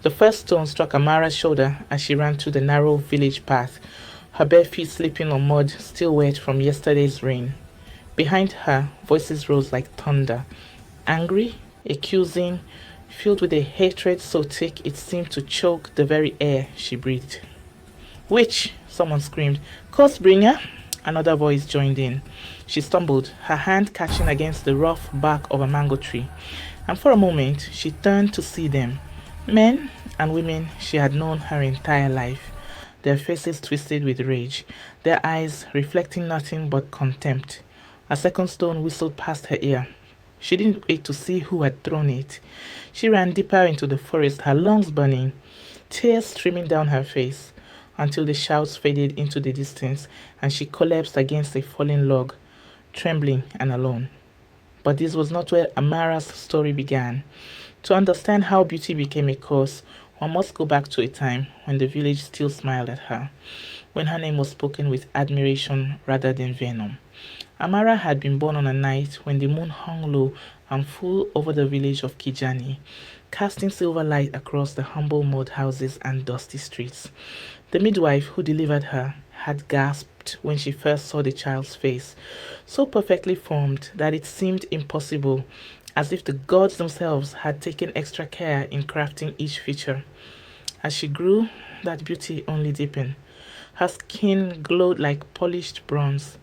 The first stone struck Amara's shoulder as she ran through the narrow village path, her bare feet slipping on mud still wet from yesterday's rain. Behind her, voices rose like thunder, angry, accusing, filled with a hatred so thick it seemed to choke the very air she breathed. Witch! Someone screamed. Curse bringer! Another voice joined in. She stumbled, her hand catching against the rough bark of a mango tree, and for a moment she turned to see them. Men and women she had known her entire life, their faces twisted with rage, their eyes reflecting nothing but contempt. A second stone whistled past her ear. She didn't wait to see who had thrown it. She ran deeper into the forest, her lungs burning, tears streaming down her face, until the shouts faded into the distance and she collapsed against a fallen log, trembling and alone. But this was not where Amara's story began. To understand how beauty became a curse, one must go back to a time when the village still smiled at her, when her name was spoken with admiration rather than venom. Amara had been born on a night when the moon hung low and full over the village of Kijani, casting silver light across the humble mud houses and dusty streets. The midwife who delivered her had gasped when she first saw the child's face, so perfectly formed that it seemed impossible, as if the gods themselves had taken extra care in crafting each feature. As she grew, that beauty only deepened. Her skin glowed like polished bronze.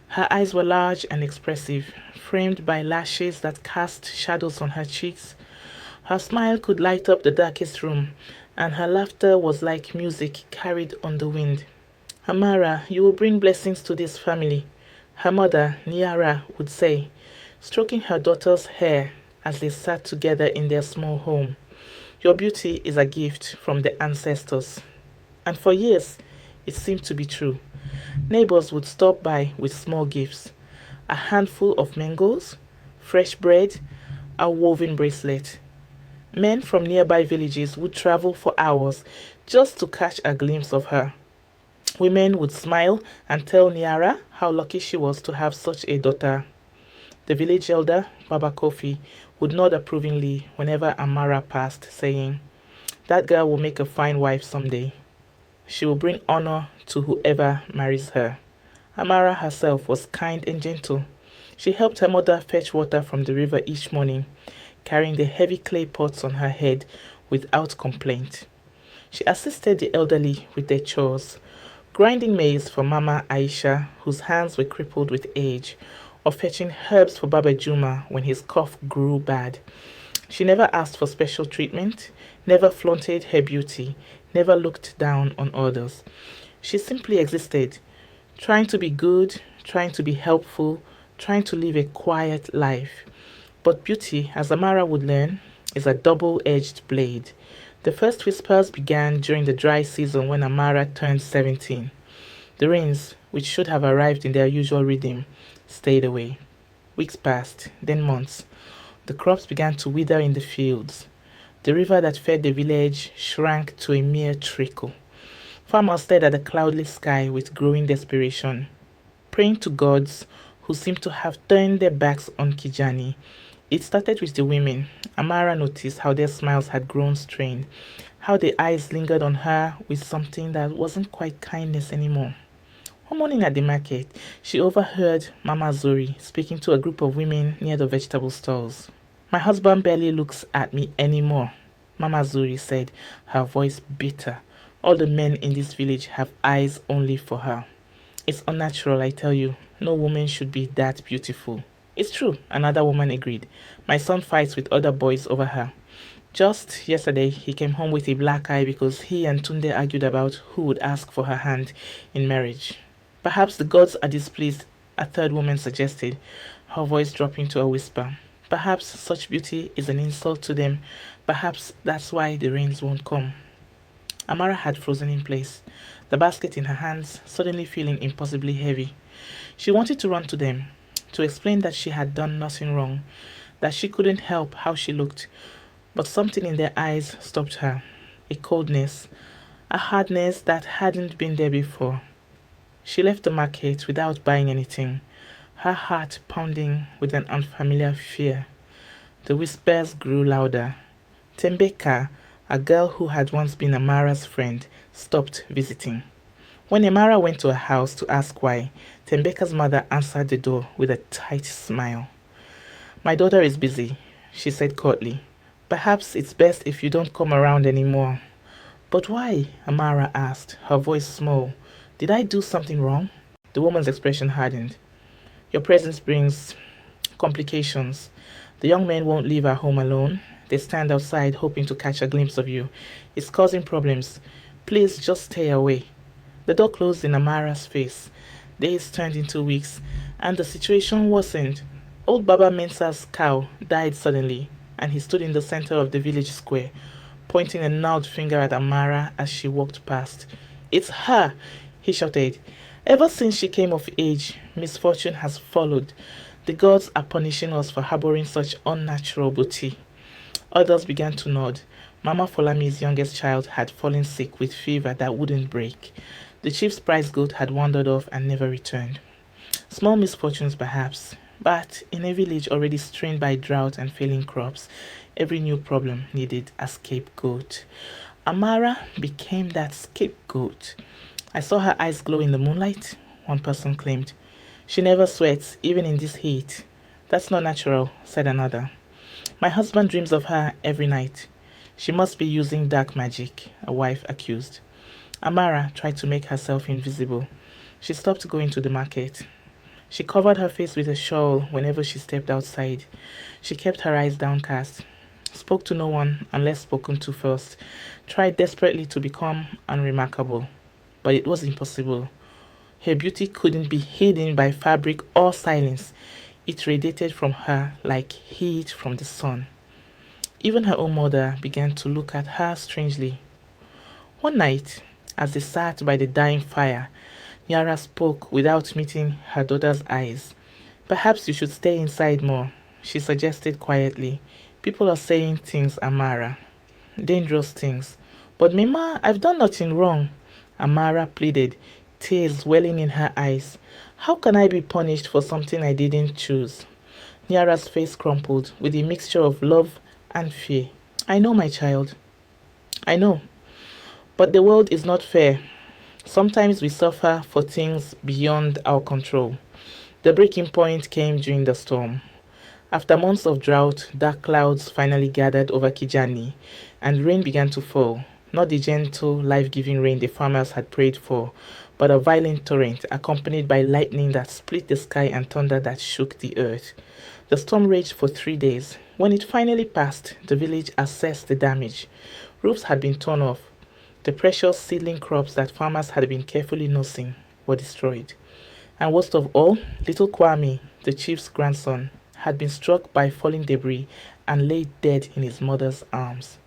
Her eyes were large and expressive, framed by lashes that cast shadows on her cheeks. Her smile could light up the darkest room, and her laughter was like music carried on the wind. Amara, you will bring blessings to this family, her mother, Niara, would say, stroking her daughter's hair as they sat together in their small home. Your beauty is a gift from the ancestors. And for years, it seemed to be true. Neighbors would stop by with small gifts, a handful of mangoes, fresh bread, a woven bracelet. Men from nearby villages would travel for hours just to catch a glimpse of her. Women would smile and tell Niara how lucky she was to have such a daughter. The village elder, Baba Kofi, would nod approvingly whenever Amara passed, saying, that girl will make a fine wife someday. She will bring honor to whoever marries her. Amara herself was kind and gentle. She helped her mother fetch water from the river each morning, carrying the heavy clay pots on her head without complaint. She assisted the elderly with their chores, grinding maize for Mama Aisha, whose hands were crippled with age, or fetching herbs for Baba Juma when his cough grew bad. She never asked for special treatment, never flaunted her beauty, never looked down on others. She simply existed, trying to be good, trying to be helpful, trying to live a quiet life. But beauty, as Amara would learn, is a double-edged blade. The first whispers began during the dry season when Amara turned 17. The rains, which should have arrived in their usual rhythm, stayed away. Weeks passed, then months. The crops began to wither in the fields. The river that fed the village shrank to a mere trickle. Farmers stared at the cloudless sky with growing desperation, praying to gods who seemed to have turned their backs on Kijani. It started with the women. Amara noticed how their smiles had grown strained, how their eyes lingered on her with something that wasn't quite kindness anymore. One morning at the market, she overheard Mama Zuri speaking to a group of women near the vegetable stalls. My husband barely looks at me anymore, Mama Zuri said, her voice bitter. All the men in this village have eyes only for her. It's unnatural, I tell you. No woman should be that beautiful. It's true, another woman agreed. My son fights with other boys over her. Just yesterday, he came home with a black eye because he and Tunde argued about who would ask for her hand in marriage. Perhaps the gods are displeased, a third woman suggested, her voice dropping to a whisper. Perhaps such beauty is an insult to them. Perhaps that's why the rains won't come. Amara had frozen in place, the basket in her hands suddenly feeling impossibly heavy. She wanted to run to them, to explain that she had done nothing wrong, that she couldn't help how she looked, but something in their eyes stopped her, a coldness, a hardness that hadn't been there before. She left the market without buying anything, her heart pounding with an unfamiliar fear. The whispers grew louder. Tembeka, A girl who had once been Amara's friend stopped visiting. When Amara went to her house to ask why, Tembeka's mother answered the door with a tight smile. My daughter is busy, she said curtly. Perhaps it's best if you don't come around anymore. But why? Amara asked, her voice small. Did I do something wrong? The woman's expression hardened. Your presence brings complications. The young men won't leave our home alone. They stand outside hoping to catch a glimpse of you. It's causing problems. Please just stay away. The door closed in Amara's face. Days turned into weeks, and the situation worsened. Old Baba Mensa's cow died suddenly, and he stood in the center of the village square, pointing a gnarled finger at Amara as she walked past. It's her, he shouted. Ever since she came of age, misfortune has followed. The gods are punishing us for harboring such unnatural beauty. Others began to nod. Mama Folami's youngest child had fallen sick with fever that wouldn't break. The chief's prize goat had wandered off and never returned. Small misfortunes perhaps, but in a village already strained by drought and failing crops, every new problem needed a scapegoat. Amara became that scapegoat. I saw her eyes glow in the moonlight, one person claimed. She never sweats, even in this heat. That's not natural, said another. My husband dreams of her every night. She must be using dark magic, a wife accused. Amara tried to make herself invisible. She stopped going to the market. She covered her face with a shawl whenever she stepped outside. She kept her eyes downcast, spoke to no one unless spoken to first, tried desperately to become unremarkable. But it was impossible. Her beauty couldn't be hidden by fabric or silence. It radiated from her like heat from the sun. Even her own mother began to look at her strangely. One night, as they sat by the dying fire, Nyara spoke without meeting her daughter's eyes. Perhaps you should stay inside more, she suggested quietly. People are saying things, Amara. Dangerous things. But Mima, I've done nothing wrong, Amara pleaded, tears welling in her eyes. How can I be punished for something I didn't choose? Nyara's face crumpled with a mixture of love and fear. I know, my child. I know. But the world is not fair. Sometimes we suffer for things beyond our control. The breaking point came during the storm. After months of drought, dark clouds finally gathered over Kijani, and rain began to fall. Not the gentle, life-giving rain the farmers had prayed for, but a violent torrent accompanied by lightning that split the sky and thunder that shook the earth. The storm raged for 3 days. When it finally passed, the village assessed the damage. Roofs had been torn off. The precious seedling crops that farmers had been carefully nursing were destroyed. And worst of all, little Kwame, the chief's grandson, had been struck by falling debris and lay dead in his mother's arms.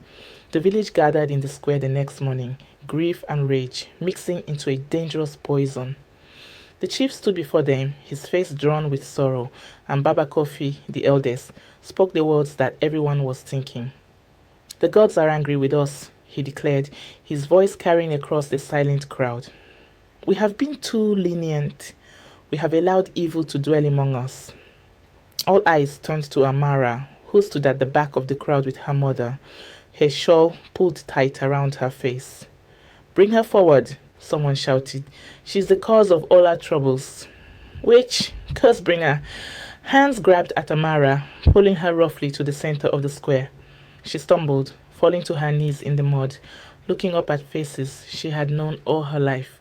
The village gathered in the square the next morning, grief and rage mixing into a dangerous poison. The chief stood before them, his face drawn with sorrow, and Baba Kofi, the eldest, spoke the words that everyone was thinking. The gods are angry with us, he declared, his voice carrying across the silent crowd. We have been too lenient. We have allowed evil to dwell among us. All eyes turned to Amara, who stood at the back of the crowd with her mother, her shawl pulled tight around her face. Bring her forward, someone shouted. She's the cause of all our troubles. Witch, curse bringer. Hands grabbed at Amara, pulling her roughly to the center of the square. She stumbled, falling to her knees in the mud, looking up at faces she had known all her life,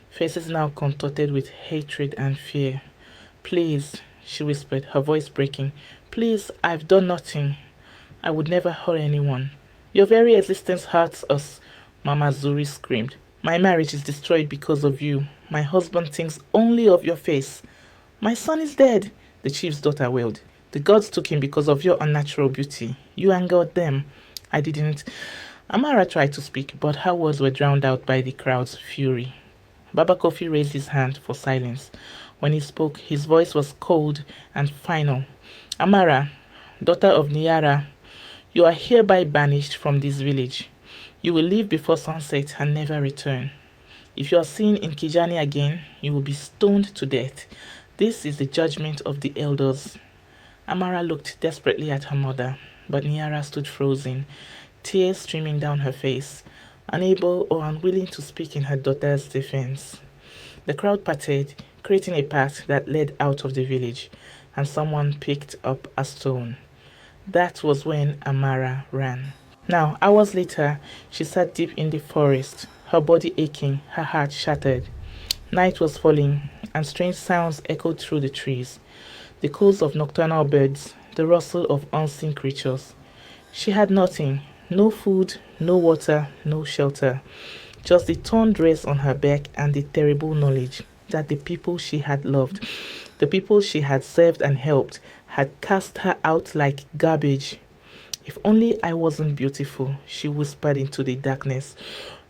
faces now contorted with hatred and fear. Please, she whispered, her voice breaking. Please, I've done nothing. I would never hurt anyone. Your very existence hurts us, Mama Zuri screamed. My marriage is destroyed because of you. My husband thinks only of your face. My son is dead, the chief's daughter wailed. The gods took him because of your unnatural beauty. You angered them. I didn't. Amara tried to speak, but her words were drowned out by the crowd's fury. Baba Kofi raised his hand for silence. When he spoke, his voice was cold and final. Amara, daughter of Nyara, you are hereby banished from this village. You will leave before sunset and never return. If you are seen in Kijani again, you will be stoned to death. This is the judgment of the elders. Amara looked desperately at her mother, but Nyara stood frozen, tears streaming down her face, unable or unwilling to speak in her daughter's defense. The crowd parted, creating a path that led out of the village, and someone picked up a stone. That was when Amara ran. Now, hours later, she sat deep in the forest, her body aching, her heart shattered. Night was falling, and strange sounds echoed through the trees, the calls of nocturnal birds, the rustle of unseen creatures. She had nothing, no food, no water, no shelter, just the torn dress on her back and the terrible knowledge that the people she had loved, the people she had served and helped, had cast her out like garbage. If only I wasn't beautiful, she whispered into the darkness,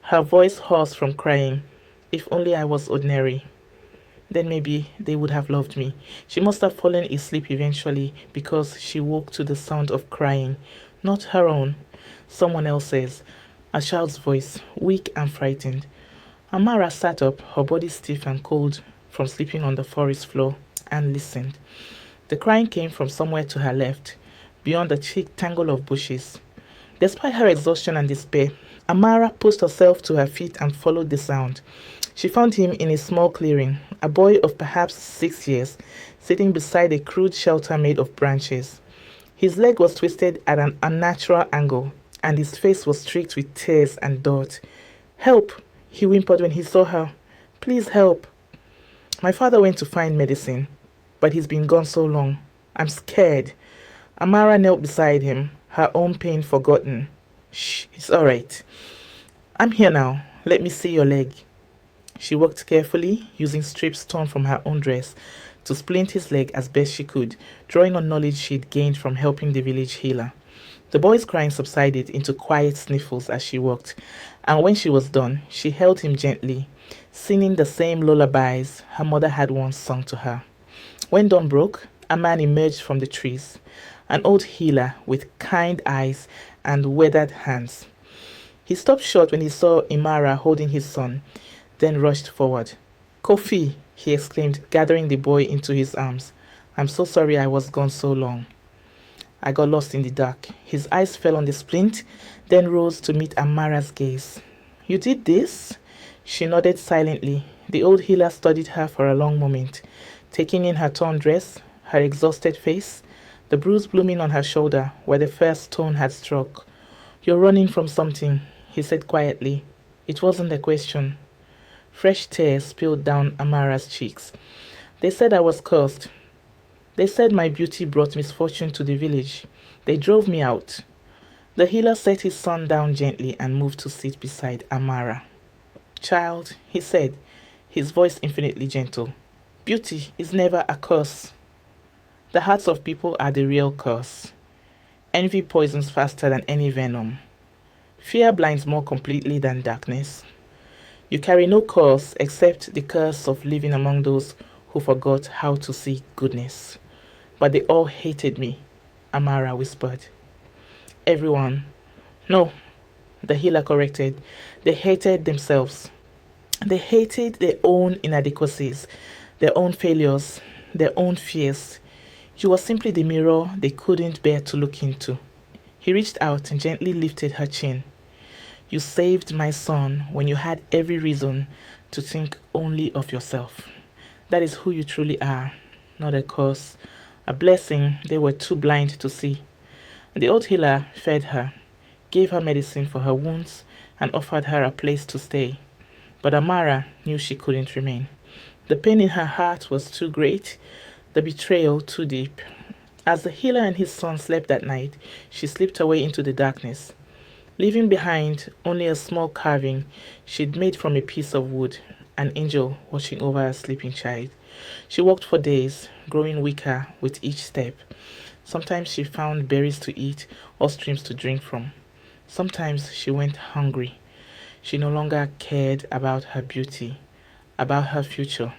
her voice hoarse from crying. If only I was ordinary. Then maybe they would have loved me. She must have fallen asleep eventually because she woke to the sound of crying, not her own, someone else's. A child's voice, weak and frightened. Amara sat up, her body stiff and cold from sleeping on the forest floor, and listened. The crying came from somewhere to her left, beyond the thick tangle of bushes. Despite her exhaustion and despair, Amara pushed herself to her feet and followed the sound. She found him in a small clearing, a boy of perhaps 6 years, sitting beside a crude shelter made of branches. His leg was twisted at an unnatural angle, and his face was streaked with tears and dirt. "Help!" he whimpered when he saw her. "Please help." "My father went to find medicine, but he's been gone so long. I'm scared." Amara knelt beside him, her own pain forgotten. "Shh, it's all right. I'm here now. Let me see your leg." She worked carefully, using strips torn from her own dress, to splint his leg as best she could, drawing on knowledge she'd gained from helping the village healer. The boy's crying subsided into quiet sniffles as she worked, and when she was done, she held him gently, singing the same lullabies her mother had once sung to her. When dawn broke, a man emerged from the trees, an old healer with kind eyes and weathered hands. He stopped short when he saw Amara holding his son, then rushed forward. "Kofi," he exclaimed, gathering the boy into his arms. "I'm so sorry I was gone so long. I got lost in the dark." His eyes fell on the splint, then rose to meet Amara's gaze. "You did this?" She nodded silently. The old healer studied her for a long moment, taking in her torn dress, her exhausted face, the bruise blooming on her shoulder where the first stone had struck. "You're running from something," he said quietly. It wasn't a question. Fresh tears spilled down Amara's cheeks. "They said I was cursed. They said my beauty brought misfortune to the village. They drove me out." The healer set his son down gently and moved to sit beside Amara. "Child," he said, his voice infinitely gentle, "beauty is never a curse. The hearts of people are the real curse. Envy poisons faster than any venom. Fear blinds more completely than darkness. You carry no curse except the curse of living among those who forgot how to see goodness. But they all hated me," Amara whispered. "Everyone." "No," the healer corrected. "They hated themselves. They hated their own inadequacies, their own failures, their own fears. You were simply the mirror they couldn't bear to look into." He reached out and gently lifted her chin. "You saved my son when you had every reason to think only of yourself. That is who you truly are, not a curse, a blessing they were too blind to see." The old healer fed her, gave her medicine for her wounds, and offered her a place to stay. But Amara knew she couldn't remain. The pain in her heart was too great, the betrayal too deep. As the healer and his son slept that night, she slipped away into the darkness, leaving behind only a small carving she'd made from a piece of wood, an angel watching over a sleeping child. She walked for days, growing weaker with each step. Sometimes she found berries to eat or streams to drink from. Sometimes she went hungry. She no longer cared about her beauty, about her future,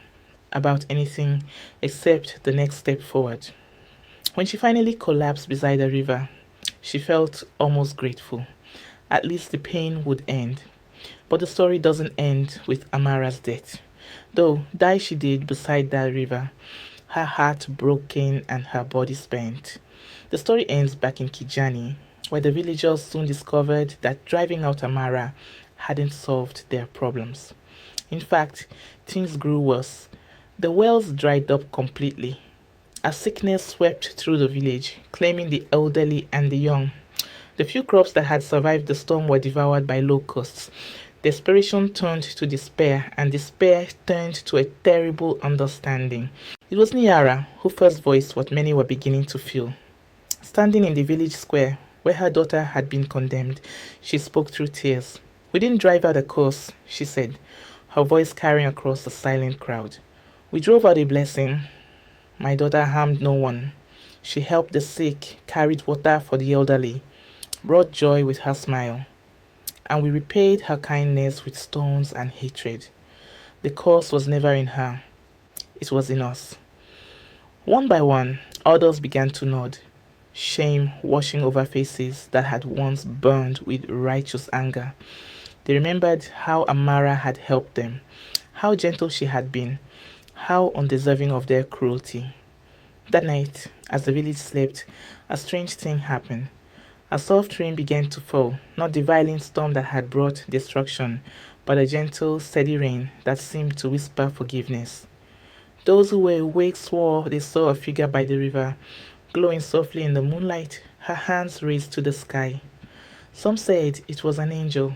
about anything except the next step forward. When she finally collapsed beside the river, she felt almost grateful. At least the pain would end. But the story doesn't end with Amara's death. Though die she did beside that river, her heart broken and her body spent. The story ends back in Kijani, where the villagers soon discovered that driving out Amara hadn't solved their problems. In fact, things grew worse. The wells dried up completely. A sickness swept through the village, claiming the elderly and the young. The few crops that had survived the storm were devoured by locusts. Desperation turned to despair, and despair turned to a terrible understanding. It was Niara who first voiced what many were beginning to feel. Standing in the village square, where her daughter had been condemned, she spoke through tears. "We didn't drive out a curse," she said, her voice carrying across the silent crowd. "We drove out a blessing. My daughter harmed no one. She helped the sick, carried water for the elderly, brought joy with her smile. And we repaid her kindness with stones and hatred. The curse was never in her, it was in us." One by one, others began to nod, shame washing over faces that had once burned with righteous anger. They remembered how Amara had helped them, how gentle she had been, how undeserving of their cruelty. That night, as the village slept, a strange thing happened. A soft rain began to fall, not the violent storm that had brought destruction, but a gentle, steady rain that seemed to whisper forgiveness. Those who were awake swore they saw a figure by the river, glowing softly in the moonlight, her hands raised to the sky. Some said it was an angel.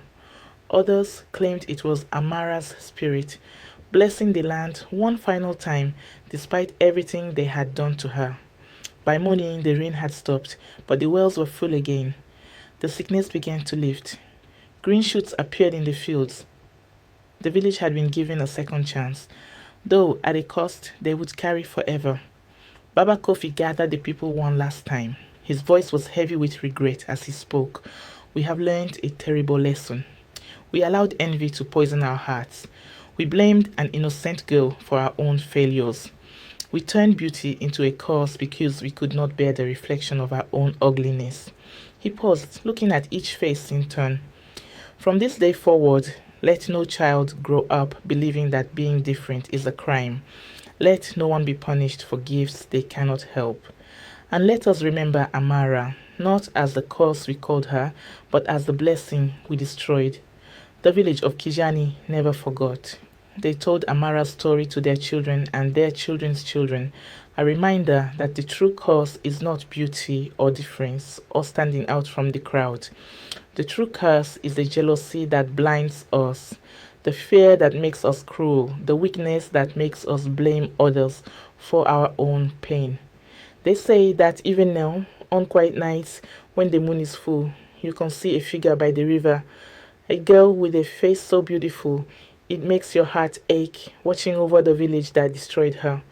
Others claimed it was Amara's spirit, blessing the land one final time despite everything they had done to her. By morning, the rain had stopped, but the wells were full again. The sickness began to lift. Green shoots appeared in the fields. The village had been given a second chance, though at a cost they would carry forever. Baba Kofi gathered the people one last time. His voice was heavy with regret as he spoke. "We have learned a terrible lesson. We allowed envy to poison our hearts. We blamed an innocent girl for our own failures. We turned beauty into a curse because we could not bear the reflection of our own ugliness." He paused, looking at each face in turn. "From this day forward, let no child grow up believing that being different is a crime. Let no one be punished for gifts they cannot help. And let us remember Amara, not as the curse we called her, but as the blessing we destroyed." The village of Kijani never forgot. They told Amara's story to their children and their children's children, a reminder that the true cause is not beauty or difference or standing out from the crowd. The true curse is the jealousy that blinds us, the fear that makes us cruel, the weakness that makes us blame others for our own pain. They say that even now, on quiet nights, when the moon is full, you can see a figure by the river, a girl with a face so beautiful, it makes your heart ache, watching over the village that destroyed her.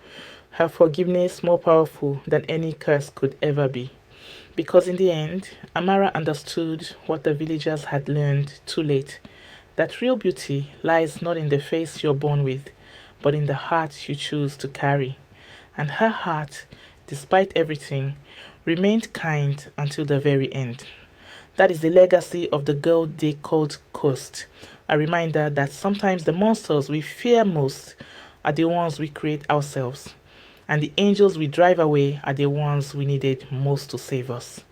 Her forgiveness more powerful than any curse could ever be. Because in the end, Amara understood what the villagers had learned too late, that real beauty lies not in the face you're born with, but in the heart you choose to carry. And her heart, despite everything, remained kind until the very end. That is the legacy of the girl they called Coast, a reminder that sometimes the monsters we fear most are the ones we create ourselves, and the angels we drive away are the ones we needed most to save us.